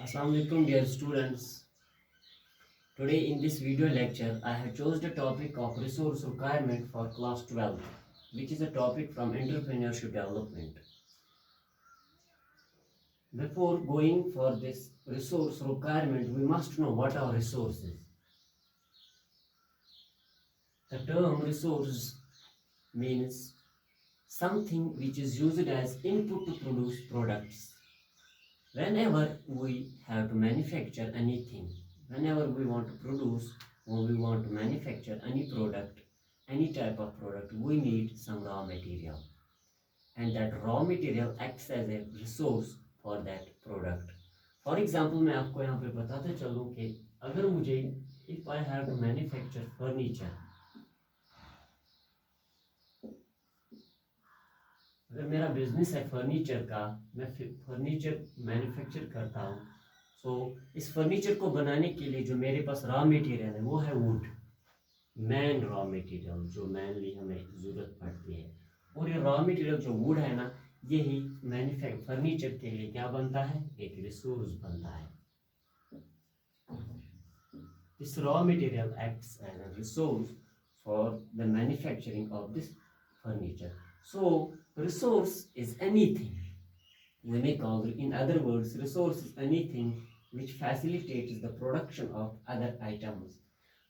Assalamu alaikum dear students. Today in this video lecture I have chose the topic of resource requirement for class 12, which is a topic from entrepreneurship development. Before going for this resource requirement, we must know what are resources. The term resource means something which is used as input to produce products. Whenever we have to manufacture anything, whenever we want to produce or we want to manufacture any product, any type of product, we need some raw material, and that raw material acts as a resource for that product. For example, मैं आपको यहाँ पे बताते चलूँ कि अगर मुझे if I have to manufacture furniture, अगर मेरा बिजनेस है फर्नीचर का, मैं फर्नीचर मैन्युफैक्चर करता हूँ, सो इस फर्नीचर को बनाने के लिए जो मेरे पास रॉ मटेरियल है वो है वुड, मेन रॉ मटेरियल जो मेनली हमें ज़रूरत पड़ती है। और ये रॉ मटेरियल जो वुड है ना, यही फर्नीचर के लिए क्या बनता है, एक रिसोर्स बनता है। This raw material acts as a resource for the manufacturing of this furniture. So resource is anything, we may call it, in other words, resource is anything which facilitates the production of other items.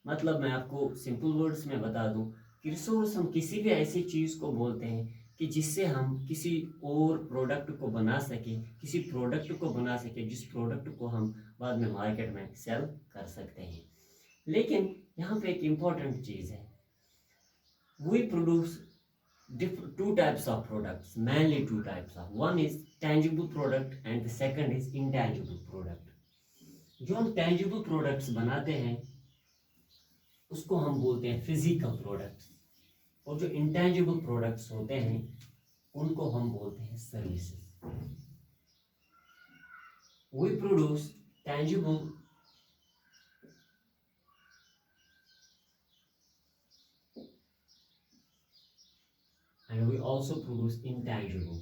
मतलब मैं आपको simple words में बता दूं कि resource हम किसी भी ऐसी चीज़ को बोलते हैं कि जिससे हम किसी और प्रोडक्ट को बना सकें, किसी प्रोडक्ट को बना सकें जिस प्रोडक्ट को हम बाद में मार्केट में सेल कर सकते हैं। लेकिन यहाँ पे एक इम्पॉर्टेंट चीज़ है, we produce two types of products, mainly two types of, one is tangible product and the second is intangible product. जो हम tangible products बनाते हैं उसको हम बोलते हैं physical products, और जो intangible products होते हैं उनको हम बोलते हैं services. We produce tangible and we also produce intangible.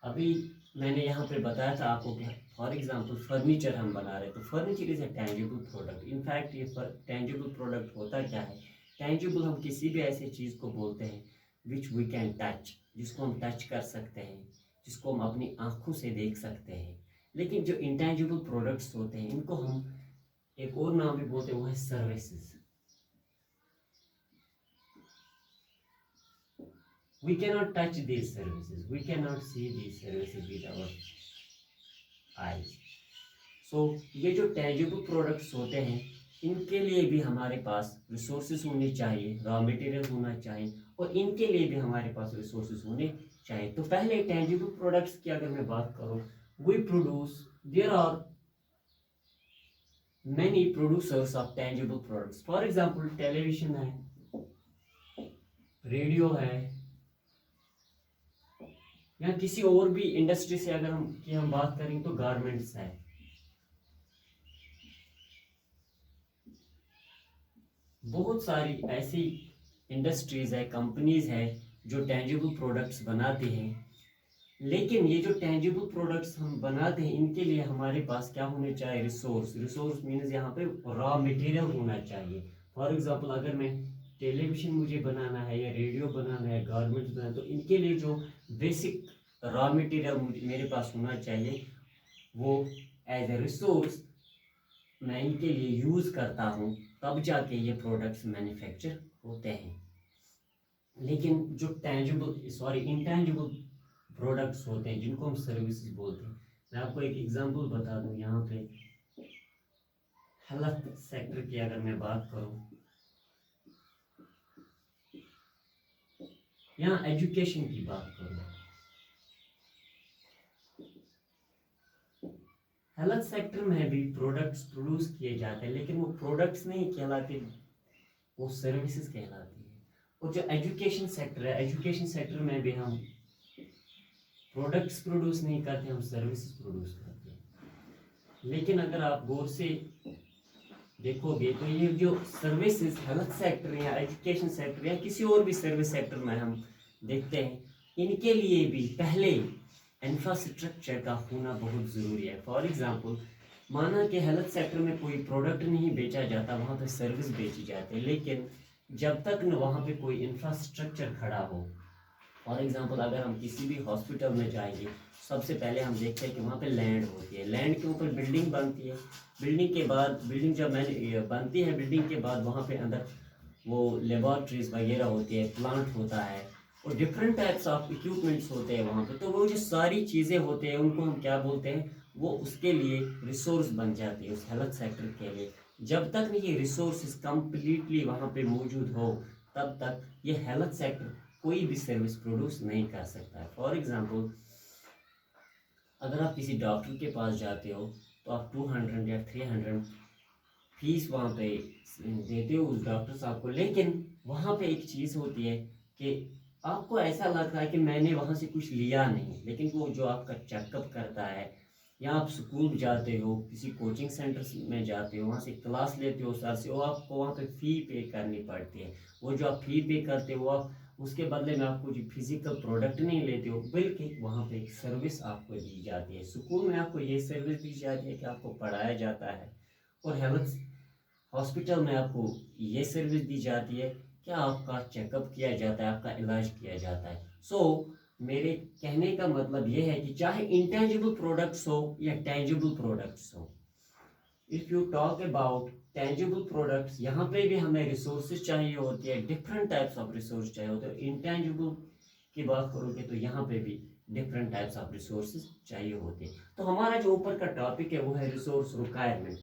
अभी मैंने यहाँ पे बताया था आपको कि फॉर एग्जांपल फर्नीचर हम बना रहे हैं, तो furniture is a tangible product. In fact ये टेंजिबल प्रोडक्ट होता क्या है, टेंजिबल हम किसी भी ऐसी चीज़ को बोलते हैं विच वी कैन टच, जिसको हम टच कर सकते हैं, जिसको हम अपनी आँखों से देख सकते हैं। लेकिन जो इंटेंजिबल प्रोडक्ट्स होते हैं इनको हम एक और नाम भी बोलते हैं, वो है services. We cannot touch these services, we cannot see these services with our eyes. So ये जो tangible products होते हैं इनके लिए भी हमारे पास रिसोर्सेज होने चाहिए, रॉ मटेरियल होना चाहिए, और इनके लिए भी हमारे पास रिसोर्सेज होने चाहिए। तो पहले tangible products की अगर मैं बात करूँ, we produce, there are many producers of tangible products. For example, television है, रेडियो है, या किसी और भी इंडस्ट्री से अगर हम बात करें तो गारमेंट्स है। बहुत सारी ऐसी इंडस्ट्रीज है, कंपनीज है जो टेंजिबल प्रोडक्ट्स बनाती हैं। लेकिन ये जो टेंजिबल प्रोडक्ट्स हम बनाते हैं इनके लिए हमारे पास क्या होने चाहिए, रिसोर्स। रिसोर्स मीन्स यहाँ पे रॉ मटेरियल होना चाहिए। फॉर एग्जांपल अगर मैं टेलीविजन मुझे बनाना है या रेडियो बनाना है, गारमेंट्स बनाना है, तो इनके लिए जो बेसिक रॉ मटेरियल मेरे पास होना चाहिए वो एज ए रिसोर्स मैं इनके लिए यूज़ करता हूँ, तब जाके ये प्रोडक्ट्स मैन्युफैक्चर होते हैं। लेकिन जो इंटेंजिबल प्रोडक्ट्स होते हैं जिनको हम सर्विसेज बोलते हैं, मैं आपको एक एग्जांपल बता दूँ। यहाँ पे हेल्थ सेक्टर की अगर मैं बात करूँ, यहाँ एजुकेशन की बात करूँ, हेल्थ सेक्टर में भी प्रोडक्ट्स प्रोड्यूस किए जाते हैं, लेकिन वो प्रोडक्ट्स नहीं कहलाते, वो सर्विसेज कहलाती है। और जो एजुकेशन सेक्टर है, एजुकेशन सेक्टर में भी हम प्रोडक्ट्स प्रोड्यूस नहीं करते, हम सर्विसेज प्रोड्यूस करते हैं। लेकिन अगर आप गौर से देखोगे तो ये जो सर्विसेज हेल्थ सेक्टर या एजुकेशन सेक्टर या किसी और भी सर्विस सेक्टर में हम देखते हैं, इनके लिए भी पहले इंफ्रास्ट्रक्चर का होना बहुत ज़रूरी है। फॉर एग्जांपल, माना कि हेल्थ सेक्टर में कोई प्रोडक्ट नहीं बेचा जाता, वहाँ पे सर्विस बेची जाती है, लेकिन जब तक न वहाँ पे कोई इंफ्रास्ट्रक्चर खड़ा हो। फॉर एग्जांपल, अगर हम किसी भी हॉस्पिटल में जाएंगे, सबसे पहले हम देखते हैं कि वहाँ पे लैंड होती है, लैंड के ऊपर बिल्डिंग बनती है, बिल्डिंग के बाद बिल्डिंग जब मैंने बनती है, बिल्डिंग के बाद वहाँ पे अंदर वो लेबॉर्ट्रीज वगैरह होती है, प्लांट होता है और डिफरेंट टाइप्स ऑफ इक्विपमेंट्स होते हैं वहाँ पे। तो वो जो सारी चीज़ें होते हैं उनको हम क्या बोलते हैं, वो उसके लिए रिसोर्स बन जाती है उस हेल्थ सेक्टर के लिए। जब तक ये रिसोर्सेज कम्प्लीटली वहाँ पे मौजूद हो, तब तक ये हेल्थ सेक्टर कोई भी सर्विस प्रोड्यूस नहीं कर सकता है। फॉर एग्जांपल, अगर आप किसी डॉक्टर के पास जाते हो तो आप 200 या 300 फीस वहाँ पे देते हो उस डॉक्टर साहब को, लेकिन वहाँ पे एक चीज़ होती है कि आपको ऐसा लगता है कि मैंने वहाँ से कुछ लिया नहीं, लेकिन वो जो आपका चेकअप करता है, या आप स्कूल जाते हो, किसी कोचिंग सेंटर में जाते हो, वहाँ से क्लास लेते हो सर से, वो आपको वहाँ पे फ़ी पे करनी पड़ती है। वो जो आप फ़ी पे करते हो, आप उसके बदले में आपको जो फिजिकल प्रोडक्ट नहीं लेते हो, बल्कि वहाँ पे एक सर्विस आपको दी जाती है। स्कूल में आपको ये सर्विस दी जाती है कि आपको पढ़ाया जाता है, और हेल्थ हॉस्पिटल में आपको ये सर्विस दी जाती है कि आपका चेकअप किया जाता है, आपका इलाज किया जाता है। मेरे कहने का मतलब ये है कि चाहे इंटेंजिबल प्रोडक्ट्स हो या टेंजिबल प्रोडक्ट्स हो, if you talk about tangible products, यहाँ पे भी हमें रिसोर्सेज चाहिए होती है, डिफरेंट टाइप्स ऑफ रिसोर्स चाहिए होते हैं। इंटेंजिबल की बात करोगे तो यहाँ पे भी डिफरेंट टाइप्स ऑफ रिसोर्सेज चाहिए होते हैं। तो हमारा जो ऊपर का टॉपिक है वो है रिसोर्स रिक्वायरमेंट।